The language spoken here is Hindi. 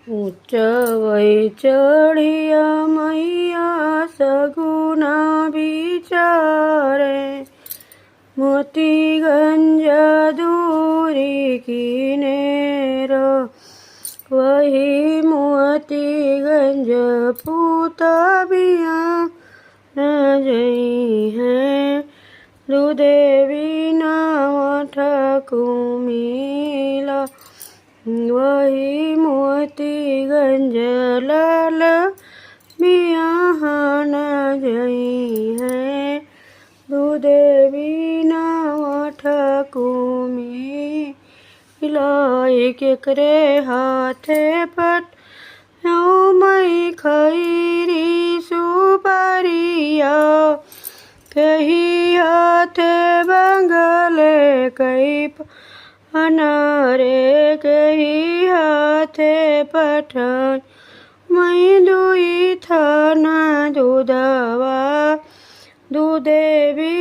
उच्च वै चढ़िया मैया सगुना बिचारे, मोतीगंज दूरी किनेर, वही मोतीगंज पूता बिया न जई है, दुदेवी नाम ठकुमिला, वही मोतीगंज लाल बिया न जई है, दुदेवी नाम ठकुमी लाई केकरे हाथे पट मई खैरी सुपारिया, कही हाथे बंगले कई अनारे, कही हाथे पठान मई दुई थाना दूधवा दुदेवी।